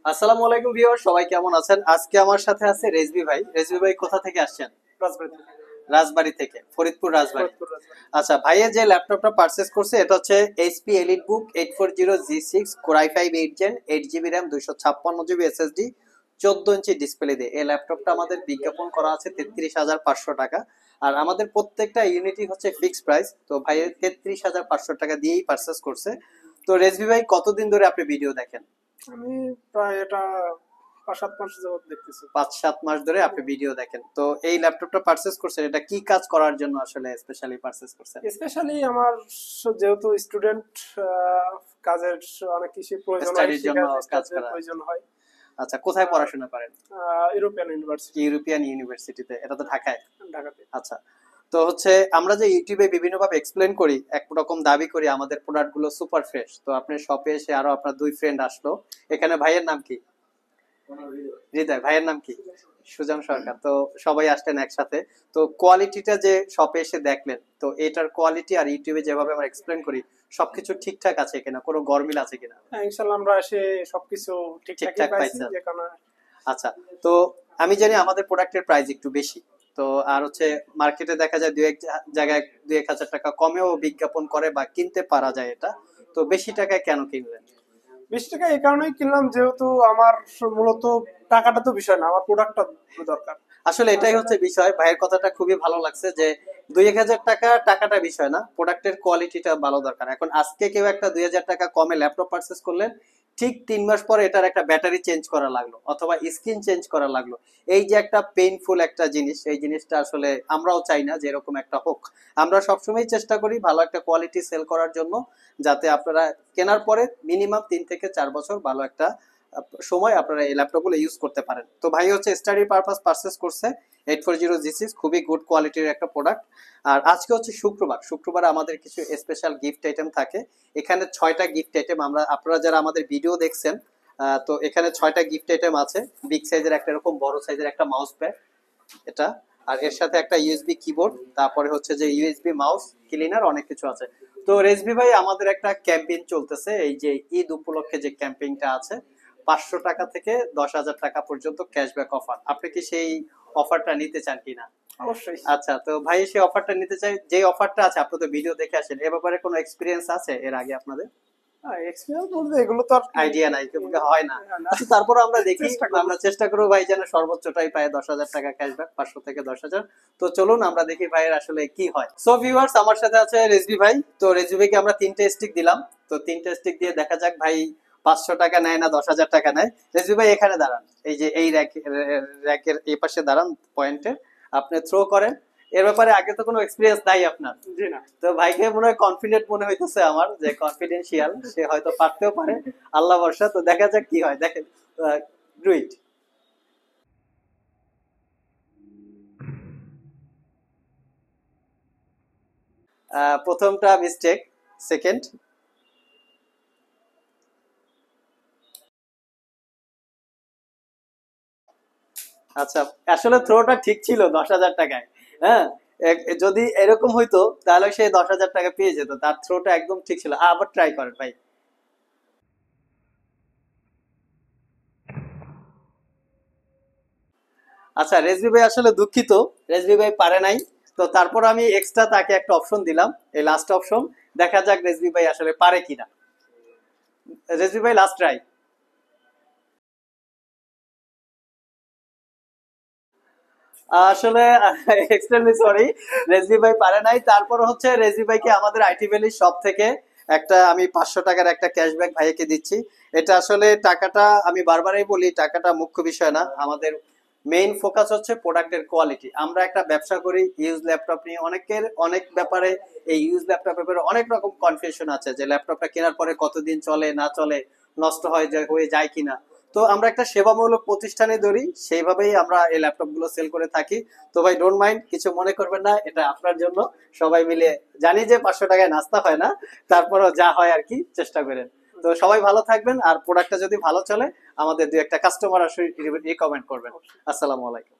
আসসালামু আলাইকুম ভিউয়ার, সবাই কেমন আছেন? আজকে আমার সাথে আছে রেজবি ভাই। রেজবি ভাই কোথা থেকে আসছেন? রাজবাড়ী থেকে। রাজবাড়ী থেকে, ফরিদপুর রাজবাড়ী। ফরিদপুর রাজবাড়ী। আচ্ছা, ভাইয়ের যে ল্যাপটপটা পারচেজ করছে এটা হচ্ছে এইচপি এলিট বুক 840G6 Core i5 8 Gen 8GB RAM 256GB SSD 14 inch display দিয়ে এই ল্যাপটপটা আমাদের বিজ্ঞাপন করা আছে 33,500 টাকা। আর আমাদের প্রত্যেকটা ইউনিটই হচ্ছে ফিক্সড প্রাইস। তো ভাইয়ের 33,500 টাকা দিয়েই পারচেজ করছে। তো রেজবি ভাই, কতদিন ধরে আপনি ভিডিও দেখেন? আমি প্রায় এটা 5-7 মাস যাবত দেখতেছি। 5-7 মাস ধরে আপনি ভিডিও দেখেন। তো এই ল্যাপটপটা পারচেজ করছেন, এটা কি কাজ করার জন্য আসলে স্পেশালি পারচেজ করছেন? স্পেশালি আমার যেহেতু স্টুডেন্ট, কাজের অনেক কিছু প্রয়োজন হয়, স্টাডির জন্য কাজ কাজের করা। প্রয়োজন হয়। আচ্ছা, কোথায় পড়াশোনা করেন? ইউরোপিয়ান ইউনিভার্সিটি, ইউরোপিয়ান ইউনিভার্সিটিতে, এটা তো ঢাকায়। ঢাকাতে। আচ্ছা, তো হচ্ছে আমরা যে ইউটিউবে বিভিন্ন ভাবে এক্সপ্লেন করি, একরকম দাবি করি আমাদের প্রোডাক্ট গুলো সুপার ফ্রেশ। তো আপনি শপে এসে আরো আপনার দুই ফ্রেন্ড আসলো। এখানে ভাইয়ের নাম কি? হৃদয়। ভাইয়ের নাম কি? সুজন সরকার। তো সবাই আসলেন একসাথে। তো কোয়ালিটিটা যে শপে এসে দেখলেন, তো এটার কোয়ালিটি আর ইউটিউবে যেভাবে আমরা এক্সপ্লেন করি সবকিছু ঠিকঠাক আছে কিনা, কোনো গরমিল আছে কিনা? হ্যাঁ, ইনশাল্লাহ আমরা এসে সবকিছু ঠিকঠাকই ঠিকঠাক পাইছি, পাইছেন? যে কারণে। আচ্ছা, তো আমি জানি আমাদের প্রোডাক্টের প্রাইস একটু বেশি। তো আর হচ্ছে মার্কেটে দেখা যায় দুই এক জায়গায় 2-1 হাজার টাকা কমেও বিজ্ঞাপন করে বা কিনতে পারা যায় এটা। তো বেশি টাকায় কেন কিনলেন? 20 টাকা এই কারণেই কিনলাম, যেহেতু আমার মূলত টাকাটা তো বিষয় না, আমার প্রোডাক্টটা দরকার। আসলে এটাই হচ্ছে বিষয়। ভাইয়ের কথাটা খুবই ভালো লাগছে যে 2-1 হাজার টাকা টাকাটা বিষয় না, প্রোডাক্টের কোয়ালিটিটা ভালো দরকার। এখন আজকে কেউ একটা 2 হাজার টাকা কমে ল্যাপটপ পারচেস করলেন, ঠিক 3 মাস পরে এটার একটা ব্যাটারি চেঞ্জ করা লাগলো অথবা স্ক্রিন চেঞ্জ করা লাগলো। এই যে একটা পেইনফুল একটা জিনিস, এই জিনিসটা আসলে আমরাও চাই না যে এরকম একটা হোক। আমরা সবসময় চেষ্টা করি ভালো একটা কোয়ালিটি সেল করার জন্য, যাতে আপনারা কেনার পরে মিনিমাম 3 থেকে 4 বছর ভালো একটা সময় আপনারা এই ল্যাপটপগুলো ইউজ করতে পারেন। তো ভাই হচ্ছে স্টাডি পারপাস পারচেস করছে 840G6, খুবই গুড কোয়ালিটির একটা প্রোডাক্ট। আর আজকে হচ্ছে শুক্রবার, শুক্রবার আমাদের কিছু স্পেশাল গিফট আইটেম থাকে। এখানে 6টা গিফট আইটেম, আপনারা যারা আমাদের ভিডিও দেখছেন, তো এখানে 6টা গিফট আইটেম আছে। বিগ সাইজের একটা, এরকম বড় সাইজের একটা মাউস প্যাড এটা, আর এর সাথে একটা ইউএসবি কিবোর্ড, তারপরে হচ্ছে যে ইউএসবি মাউস ক্লিনার, অনেক কিছু আছে। তো রেজবি ভাই, আমাদের একটা ক্যাম্পেইন চলতেছে, এই যে ঈদ উপলক্ষে যে ক্যাম্পেইনটা আছে, 500 টাকা থেকে 10,000 টাকা পর্যন্ত ক্যাশব্যাক অফার। আপনি কি সেই অফারটা নিতে চান কিনা? অবশ্যই। আচ্ছা, তো ভাই সেই অফারটা নিতে চাই। যে অফারটা আছে, আপনি তো ভিডিও দেখে আসেন, এ ব্যাপারে কোনো এক্সপিরিয়েন্স আছে এর আগে আপনাদের? এক্সপিরিয়েন্স বলতে এগুলো তো আর কি আইডিয়া নাই, হয় না। না। আচ্ছা, তারপর আমরা দেখি, চেষ্টা করব। আমরা চেষ্টা করবো ভাই যেন সর্বোচ্চটাই পায় 10,000 টাকা ক্যাশব্যাক, 500 থেকে 10,000। তো চলুন আমরা দেখি ভাইয়ের আসলে কি হয়। সো ভিউয়ার্স, আমার সাথে আছে রেজবি ভাই। তো রেজবি ভাইকে আমরা 3টে স্টিক দিলাম। তো 3টে স্টিক দিয়ে দেখা যাক ভাই 500 টাকা নেয় না 10,000 টাকা নেয়। রেজবি ভাই এখানে দাঁড়ান, এই যে এই র্যাকের এই পাশে দাঁড়ান পয়েন্টে, আপনি থ্রো করেন। এর ব্যাপারে আগে তো কোনো এক্সপিরিয়েন্স নাই আপনার। জি না। তো ভাইকে মনে হয় কনফিডেন্ট মনে হইতেছে আমার, যে কনফিডেন্সিয়াল, সে হয়তো পারতেও পারে, আল্লাহ ভরসা। তো দেখা যাক কি হয়, দেখেন। ডুইট। প্রথমটা মিস্টেক, সেকেন্ড। আচ্ছা, আসলে থ্রোটা ঠিক ছিল 10,000 টাকায়। হ্যাঁ, যদি এরকম হইতো তাহলে সে 10,000 টাকা পেয়ে যেত। তার থ্রোটা একদম ঠিক ছিল। আবার ট্রাই করেন ভাই। আচ্ছা, রেজবি ভাই আসলে দুঃখিত, রেজবি ভাই পারে নাই। তো তারপর আমি এক্সট্রা তাকে একটা অপশন দিলাম, এই লাস্ট অপশন। দেখা যাক রেজবি ভাই আসলে পারে কিনা। রেজবি ভাই, লাস্ট ট্রাই। আসলে এক্সট্রিমলি সরি, রেজবি ভাই পারে নাই। তারপর হচ্ছে রেজবি ভাইকে আমাদের আইটি ভ্যালি শপ থেকে একটা আমি 500 টাকার একটা ক্যাশব্যাক ভাইকে দিচ্ছি। এটা আসলে টাকাটা, আমি বারবারই বলি, টাকাটা মুখ্য বিষয় না। আমাদের মেইন ফোকাস হচ্ছে প্রোডাক্টের কোয়ালিটি। আমরা একটা ব্যবসা করি ইউজ ল্যাপটপ নিয়ে, অনেকের অনেক ব্যাপারে, এই ইউজ ল্যাপটপের ব্যাপারে অনেক রকম কনফিউশন আছে, যে ল্যাপটপটা কেনার পরে কতদিন চলে না চলে, নষ্ট হয়ে যায় কিনা। তো আমরা একটা সেবামূলক প্রতিষ্ঠানে ধরি, সেইভাবেই আমরা এই ল্যাপটপ গুলো সেল করে থাকি। তো ভাই ডোন্ট মাইন্ড, কিছু মনে করবেন না, এটা আপনার জন্য। সবাই মিলে, জানি যে 500 টাকায় নাস্তা হয় না, তারপরও যা হয় আর কি চেষ্টা করেন। তো সবাই ভালো থাকবেন, আর প্রোডাক্টটা যদি ভালো চলে আমাদের 2-1 কাস্টমার আসলে রিকমেন্ড করবেন। আসসালামু আলাইকুম।